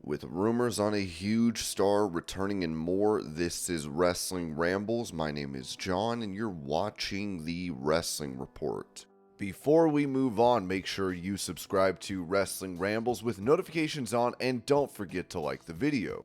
With rumors on a huge star returning and more, this is Wrestling Rambles. My name is John, and you're watching the Wrestling Report. Before we move on, make sure you subscribe to Wrestling Rambles with notifications on, and don't forget to like the video.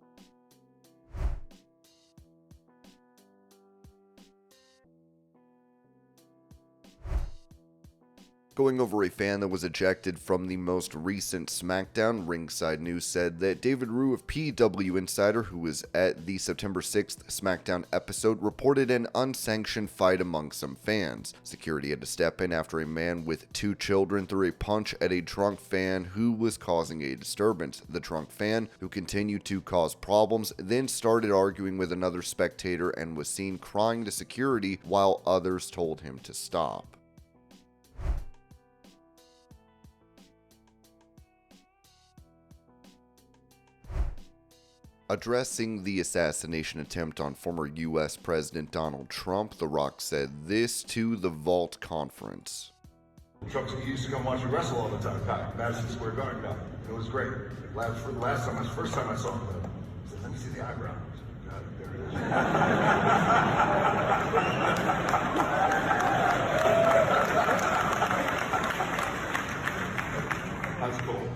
Going over a fan that was ejected from the most recent Smackdown, Ringside News said that David Rue of PW Insider, who was at the September 6th Smackdown episode, reported an unsanctioned fight among some fans. Security had to step in after a man with 2 children threw a punch at a drunk fan who was causing a disturbance. The drunk fan, who continued to cause problems, then started arguing with another spectator and was seen crying to security while others told him to stop. Addressing the assassination attempt on former U.S. President Donald Trump, The Rock said this to the Vault Conference. Trump used to come watch you wrestle all the time, Madison Square Garden. It was great. First time I saw him, I said, let me see the eyebrows. God, there it is. That's cool.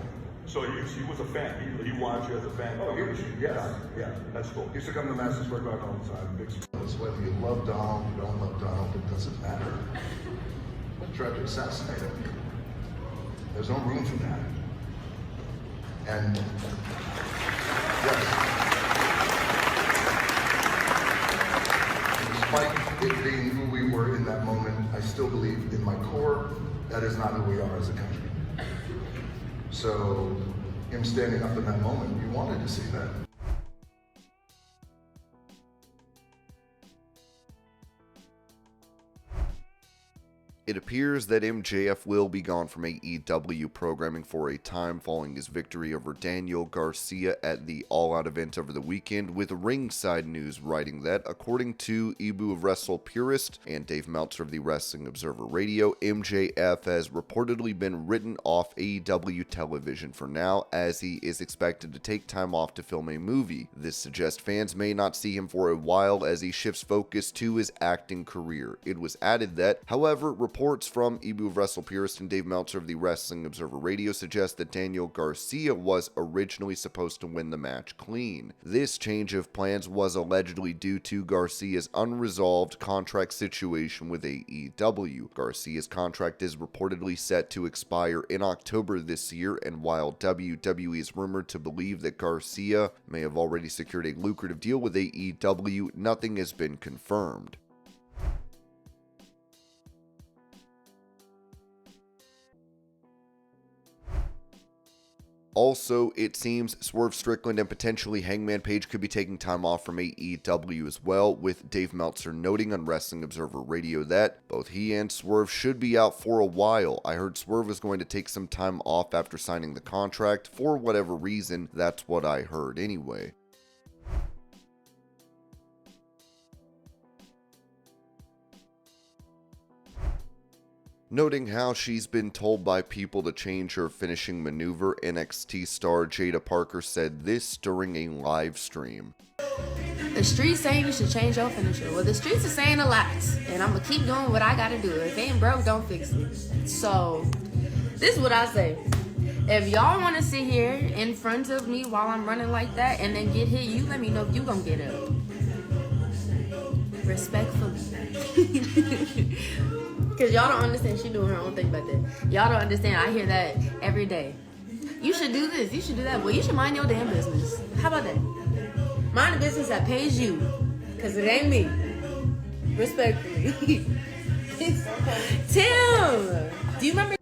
So he was a fan. He watched you as a fan. Oh, yeah, that's cool. He used to come to Madison Square Garden all the time. Big spoilers. Whether you love Donald, you don't love Donald, it doesn't matter. They tried to assassinate him. There's no room for that. And yes, despite it being who we were in that moment, I still believe in my core that is not who we are as a country. So, him standing up in that moment, you wanted to see that. It appears that MJF will be gone from AEW programming for a time following his victory over Daniel Garcia at the All Out event over the weekend, with Ringside News writing that, according to Ibu of Wrestle Purist and Dave Meltzer of the Wrestling Observer Radio, MJF has reportedly been written off AEW television for now, as he is expected to take time off to film a movie. This suggests fans may not see him for a while as he shifts focus to his acting career. It was added that, however, reports from Ibu of Wrestle Purist and Dave Meltzer of the Wrestling Observer Radio suggest that Daniel Garcia was originally supposed to win the match clean. This change of plans was allegedly due to Garcia's unresolved contract situation with AEW. Garcia's contract is reportedly set to expire in October this year, and while WWE is rumored to believe that Garcia may have already secured a lucrative deal with AEW, nothing has been confirmed. Also, it seems Swerve Strickland and potentially Hangman Page could be taking time off from AEW as well, with Dave Meltzer noting on Wrestling Observer Radio that both he and Swerve should be out for a while. I heard Swerve was going to take some time off after signing the contract. For whatever reason, that's what I heard anyway. Noting how she's been told by people to change her finishing maneuver, NXT star Jaida Parker said this during a live stream. The streets saying you should change your finisher. Well, the streets are saying a lot, and I'm gonna keep doing what I gotta do. If it ain't broke, don't fix it. So, this is what I say. If y'all wanna sit here in front of me while I'm running like that and then get hit, you let me know if you gonna get up. Respectfully. Because y'all don't understand, she doing her own thing back there. Y'all don't understand, I hear that every day. You should do this, you should do that. Well, you should mind your damn business. How about that? Mind the business that pays you. Because it ain't me. Respectfully. Tim! Do you remember?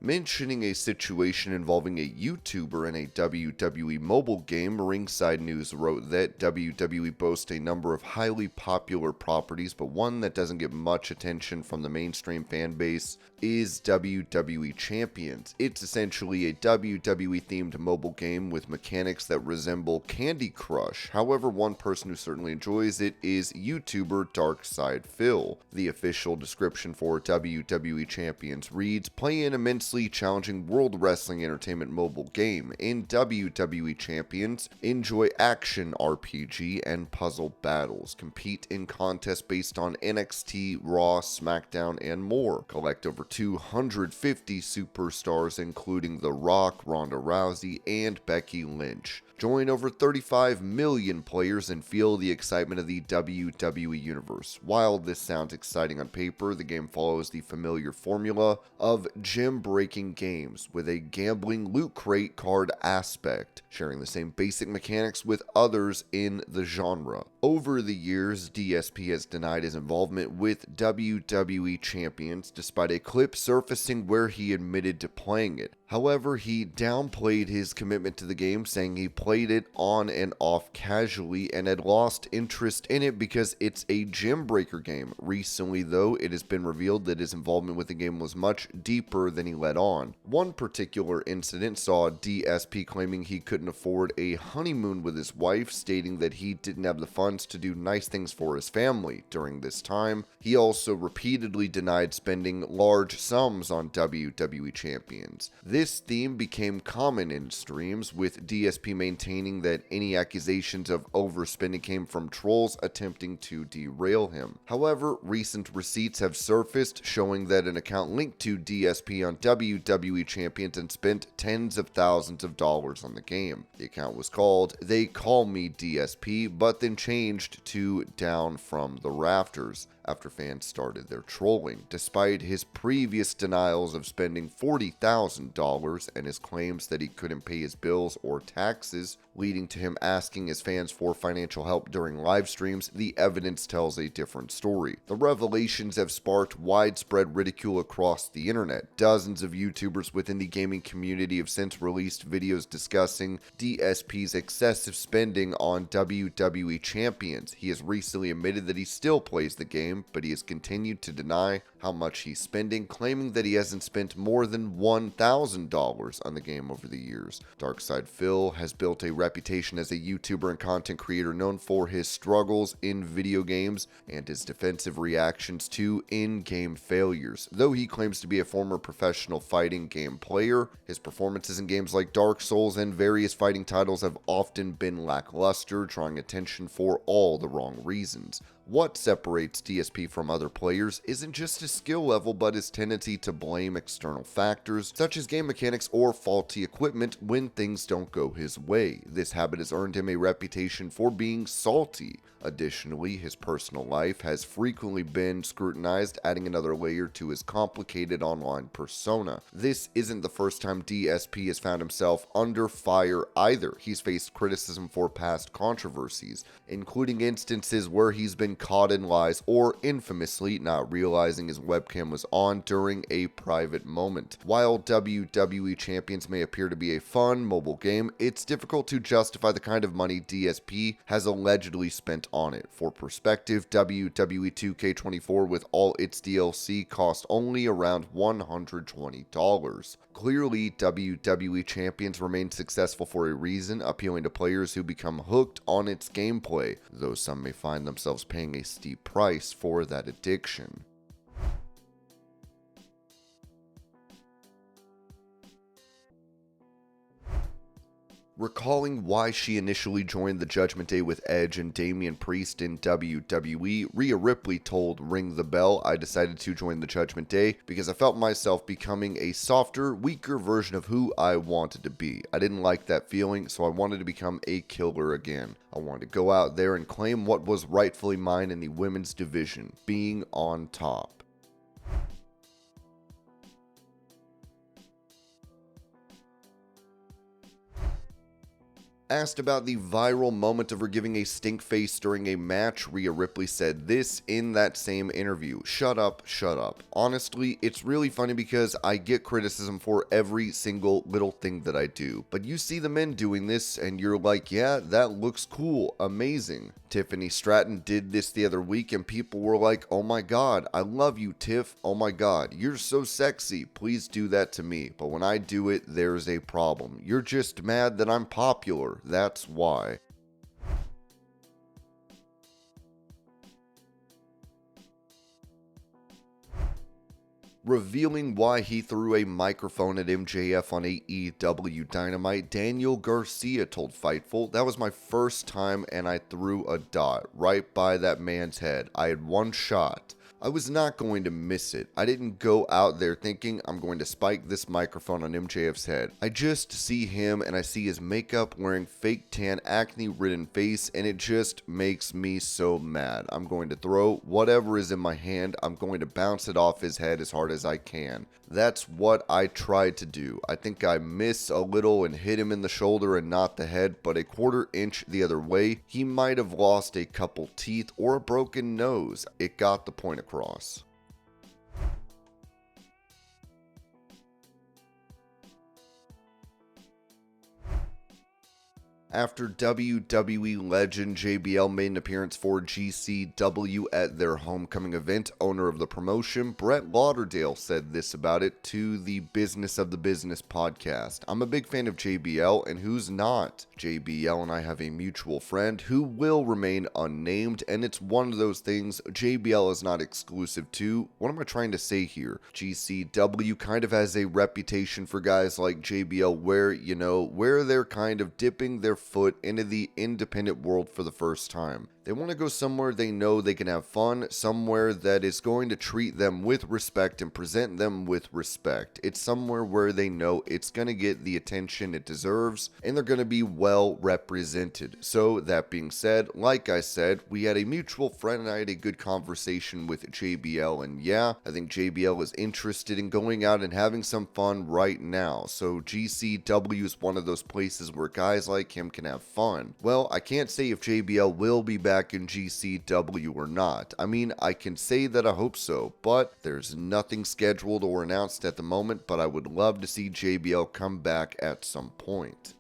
Mentioning a situation involving a YouTuber in a WWE mobile game, Ringside News wrote that WWE boasts a number of highly popular properties, but one that doesn't get much attention from the mainstream fan base is WWE Champions. It's essentially a WWE-themed mobile game with mechanics that resemble Candy Crush. However, one person who certainly enjoys it is YouTuber Darkside Phil. The official description for WWE Champions reads, "Play an immensely challenging World Wrestling Entertainment mobile game. In WWE Champions, enjoy action RPG and puzzle battles. Compete in contests based on NXT, Raw, Smackdown, and more. Collect over 250 superstars including The Rock, Ronda Rousey, and Becky Lynch. Join over 35 million players and feel the excitement of the WWE Universe." While this sounds exciting on paper, the game follows the familiar formula of gym-breaking games with a gambling loot crate card aspect, sharing the same basic mechanics with others in the genre. Over the years, DSP has denied his involvement with WWE Champions, despite a clip surfacing where he admitted to playing it. However, he downplayed his commitment to the game, saying he played it on and off casually and had lost interest in it because it's a gym breaker game. Recently, though, it has been revealed that his involvement with the game was much deeper than he let on. One particular incident saw DSP claiming he couldn't afford a honeymoon with his wife, stating that he didn't have the funds to do nice things for his family. During this time, he also repeatedly denied spending large sums on WWE Champions. This theme became common in streams, with DSP maintaining that any accusations of overspending came from trolls attempting to derail him. However, recent receipts have surfaced showing that an account linked to DSP on WWE Champions and spent tens of thousands of dollars on the game. The account was called "They Call Me DSP," but then changed to "Down from the Rafters" after fans started their trolling. Despite his previous denials of spending $40,000 and his claims that he couldn't pay his bills or taxes, leading to him asking his fans for financial help during live streams, the evidence tells a different story. The revelations have sparked widespread ridicule across the internet. Dozens of YouTubers within the gaming community have since released videos discussing DSP's excessive spending on WWE Champions. He has recently admitted that he still plays the game, but he has continued to deny how much he's spending, claiming that he hasn't spent more than $1,000 on the game over the years. Darkside Phil has built a reputation as a YouTuber and content creator known for his struggles in video games and his defensive reactions to in-game failures. Though he claims to be a former professional fighting game player, his performances in games like Dark Souls and various fighting titles have often been lackluster, drawing attention for all the wrong reasons. What separates DSP from other players isn't just his skill level, but his tendency to blame external factors, such as game mechanics or faulty equipment, when things don't go his way. This habit has earned him a reputation for being salty. Additionally, his personal life has frequently been scrutinized, adding another layer to his complicated online persona. This isn't the first time DSP has found himself under fire either. He's faced criticism for past controversies, including instances where he's been caught in lies or infamously not realizing his webcam was on during a private moment. While WWE Champions may appear to be a fun mobile game, it's difficult to justify the kind of money DSP has allegedly spent on it. For perspective, WWE 2K24 with all its DLC cost only around $120. Clearly, WWE Champions remains successful for a reason, appealing to players who become hooked on its gameplay, though some may find themselves paying a steep price for that addiction. Recalling why she initially joined the Judgment Day with Edge and Damian Priest in WWE, Rhea Ripley told Ring the Bell, "I decided to join the Judgment Day because I felt myself becoming a softer, weaker version of who I wanted to be. I didn't like that feeling, so I wanted to become a killer again. I wanted to go out there and claim what was rightfully mine in the women's division, being on top." Asked about the viral moment of her giving a stink face during a match, Rhea Ripley said this in that same interview: "Shut up, shut up. Honestly, it's really funny because I get criticism for every single little thing that I do. But you see the men doing this and you're like, yeah, that looks cool, amazing. Tiffany Stratton did this the other week and people were like, oh my god, I love you, Tiff. Oh my god, you're so sexy. Please do that to me. But when I do it, there's a problem. You're just mad that I'm popular. That's why." Revealing why he threw a microphone at MJF on AEW Dynamite, Daniel Garcia told Fightful, "That was my first time and I threw a dot right by that man's head. I had one shot. I was not going to miss it. I didn't go out there thinking I'm going to spike this microphone on MJF's head. I just see him and I see his makeup, wearing fake tan, acne-ridden face, and it just makes me so mad. I'm going to throw whatever is in my hand. I'm going to bounce it off his head as hard as I can. That's what I tried to do. I think I miss a little and hit him in the shoulder and not the head, but a quarter inch the other way, he might have lost a couple teeth or a broken nose. It got the point across." After WWE legend JBL made an appearance for GCW at their homecoming event, owner of the promotion, Brett Lauderdale, said this about it to the Business of the Business podcast: "I'm a big fan of JBL, and who's not? JBL and I have a mutual friend who will remain unnamed, and it's one of those things JBL is not exclusive to. What am I trying to say here? GCW kind of has a reputation for guys like JBL where they're kind of dipping their foot into the independent world for the first time. They want to go somewhere they know they can have fun, somewhere that is going to treat them with respect and present them with respect. It's somewhere where they know it's going to get the attention it deserves and they're going to be well represented." So that being said, like I said, we had a mutual friend and I had a good conversation with JBL, and yeah, I think JBL is interested in going out and having some fun right now. So GCW is one of those places where guys like him can have fun. Well, I can't say if JBL will be back in GCW or not. I mean, I can say that I hope so, but there's nothing scheduled or announced at the moment, but I would love to see JBL come back at some point.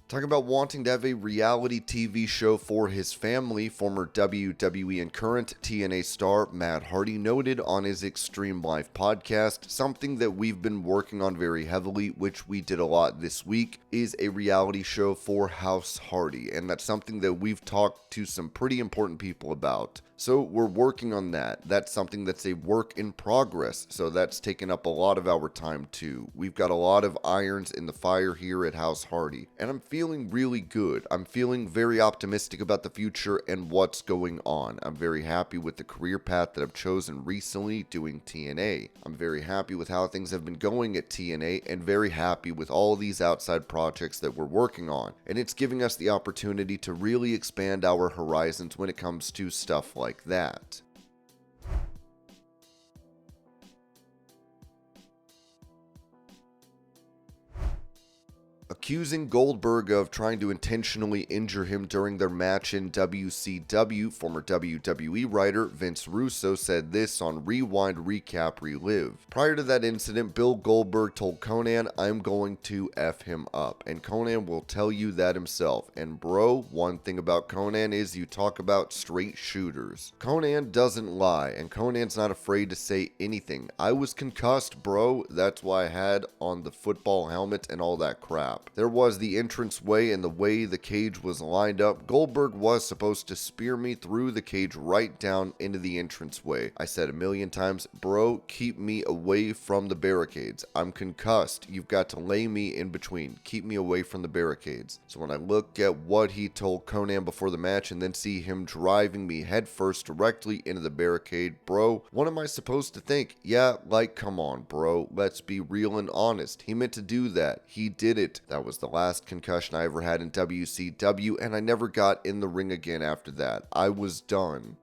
Talking about wanting to have a reality TV show for his family, former WWE and current TNA star Matt Hardy noted on his Extreme Life podcast, "Something that we've been working on very heavily, which we did a lot this week, is a reality show for House Hardy, and that's something that we've talked to some pretty important people about. So we're working on that. That's something that's a work in progress, so that's taken up a lot of our time too. We've got a lot of irons in the fire here at House Hardy, and I'm feeling really good. I'm feeling very optimistic about the future and what's going on. I'm very happy with the career path that I've chosen recently doing TNA. I'm very happy with how things have been going at TNA and very happy with all these outside projects that we're working on, and it's giving us the opportunity to really expand our horizons when it comes to stuff like that." Accusing Goldberg of trying to intentionally injure him during their match in WCW, former WWE writer Vince Russo said this on Rewind Recap Relive. "Prior to that incident, Bill Goldberg told Conan, 'I'm going to F him up,' and Conan will tell you that himself. And bro, one thing about Conan is you talk about straight shooters. Conan doesn't lie, and Conan's not afraid to say anything. I was concussed, bro. That's why I had on the football helmet and all that crap. There was the entranceway and the way the cage was lined up. Goldberg was supposed to spear me through the cage right down into the entranceway. I said a million times, bro, keep me away from the barricades. I'm concussed. You've got to lay me in between. Keep me away from the barricades." So when I look at what he told Conan before the match and then see him driving me headfirst directly into the barricade, bro, what am I supposed to think? Yeah, like, come on, bro. Let's be real and honest. He meant to do that. He did it. That was the last concussion I ever had in WCW, and I never got in the ring again after that. I was done."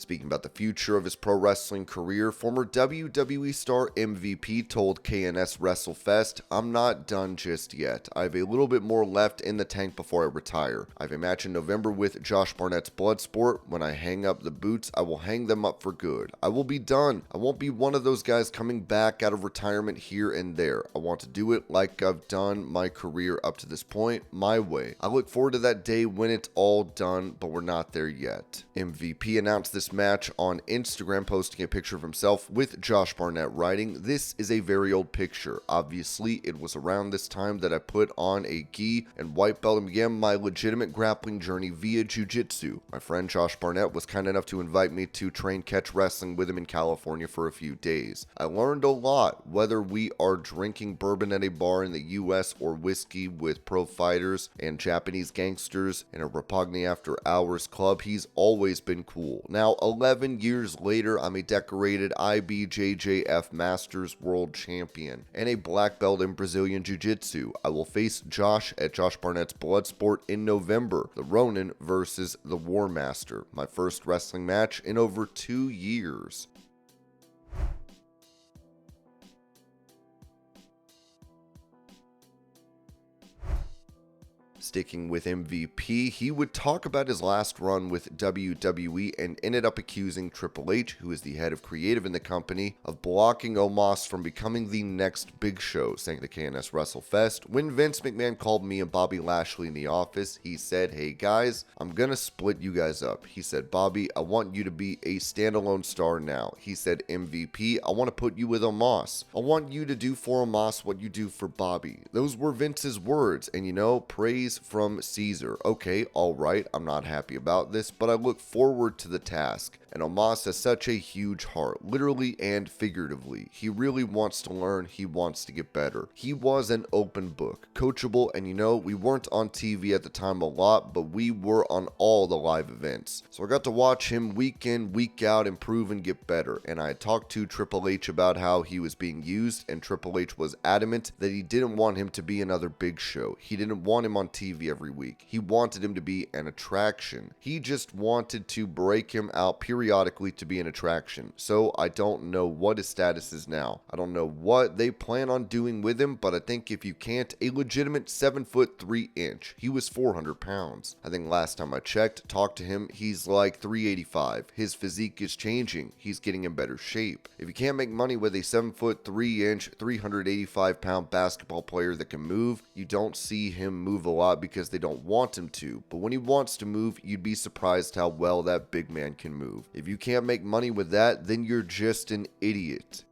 Speaking about the future of his pro wrestling career, former WWE star MVP told KNS WrestleFest, "I'm not done just yet. I have a little bit more left in the tank before I retire. I have a match in November with Josh Barnett's Bloodsport. When I hang up the boots, I will hang them up for good. I will be done. I won't be one of those guys coming back out of retirement here and there. I want to do it like I've done my career up to this point, my way. I look forward to that day when it's all done, but we're not there yet." MVP announced this match on Instagram, posting a picture of himself with Josh Barnett, writing, "This is a very old picture. Obviously, it was around this time that I put on a gi and white belt and began my legitimate grappling journey via jiu-jitsu. My friend Josh Barnett was kind enough to invite me to train catch wrestling with him in California for a few days. I learned a lot, whether we are drinking bourbon at a bar in the US or whiskey with pro fighters and Japanese gangsters in a Rapogni after hours club. He's always been cool. Now, 11 years later, I'm a decorated IBJJF Masters World Champion and a black belt in Brazilian Jiu-Jitsu. I will face Josh at Josh Barnett's Bloodsport in November, the Ronin versus the War Master, my first wrestling match in over 2 years." Sticking with MVP, he would talk about his last run with WWE and ended up accusing Triple H, who is the head of creative in the company, of blocking Omos from becoming the next Big Show, saying to KNS WrestleFest, "When Vince McMahon called me and Bobby Lashley in the office, he said, 'Hey guys, I'm gonna split you guys up.' He said, 'Bobby, I want you to be a standalone star now.' He said, 'MVP, I want to put you with Omos. I want you to do for Omos what you do for Bobby.' Those were Vince's words, and praise from Caesar. Okay, alright, I'm not happy about this, but I look forward to the task. And Omos has such a huge heart, literally and figuratively. He really wants to learn, he wants to get better. He was an open book, coachable, and we weren't on TV at the time a lot, but we were on all the live events. So I got to watch him week in, week out, improve and get better. And I talked to Triple H about how he was being used, and Triple H was adamant that he didn't want him to be another Big Show. He didn't want him on TV every week. He wanted him to be an attraction. He just wanted to break him out periodically to be an attraction. So I don't know what his status is now. I don't know what they plan on doing with him, but I think if you can't, a legitimate 7'3". He was 400 pounds. I think last time I checked, talked to him, he's like 385. His physique is changing. He's getting in better shape. If you can't make money with a 7'3", 385 pound basketball player that can move, you don't see him move a lot because they don't want him to. But when he wants to move, you'd be surprised how well that big man can move. If you can't make money with that, then you're just an idiot.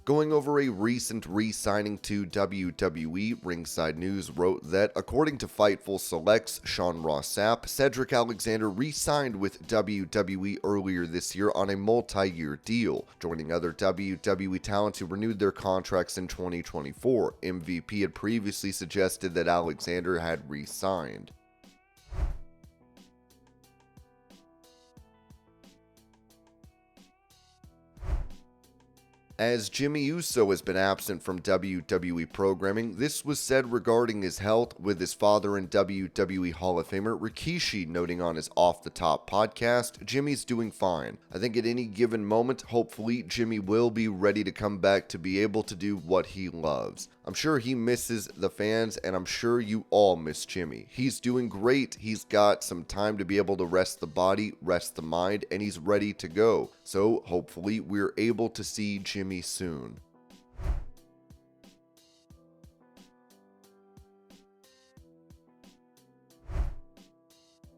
Going over a recent re-signing to WWE, Ringside News wrote that, according to Fightful Select's Sean Ross Sapp, Cedric Alexander re-signed with WWE earlier this year on a multi-year deal, joining other WWE talents who renewed their contracts in 2024. MVP had previously suggested that Alexander had re-signed. As Jimmy Uso has been absent from WWE programming, this was said regarding his health, with his father and WWE Hall of Famer Rikishi noting on his Off the Top podcast, "Jimmy's doing fine. I think at any given moment, hopefully, Jimmy will be ready to come back to be able to do what he loves. I'm sure he misses the fans, and I'm sure you all miss Jimmy. He's doing great. He's got some time to be able to rest the body, rest the mind, and he's ready to go. So hopefully we're able to see Jimmy soon."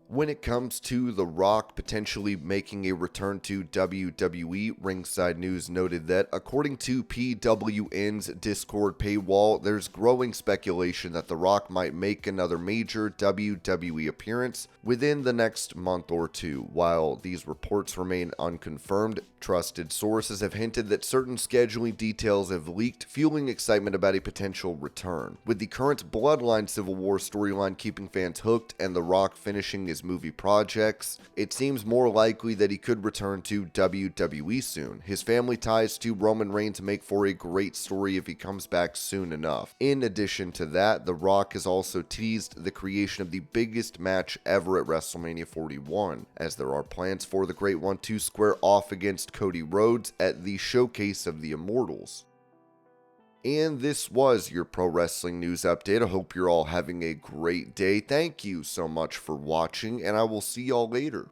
When it comes to The Rock potentially making a return to WWE, Ringside News noted that, according to PWN's Discord paywall, there's growing speculation that The Rock might make another major WWE appearance within the next month or two. While these reports remain unconfirmed, trusted sources have hinted that certain scheduling details have leaked, fueling excitement about a potential return. With the current Bloodline Civil War storyline keeping fans hooked and The Rock finishing his movie projects, it seems more likely that he could return to WWE soon. His family ties to Roman Reigns make for a great story if he comes back soon enough. In addition to that, The Rock has also teased the creation of the biggest match ever at WrestleMania 41, as there are plans for the Great One to square off against Cody Rhodes at the Showcase of the Immortals. And this was your pro wrestling news update. I hope you're all having a great day. Thank you so much for watching, and I will see y'all later.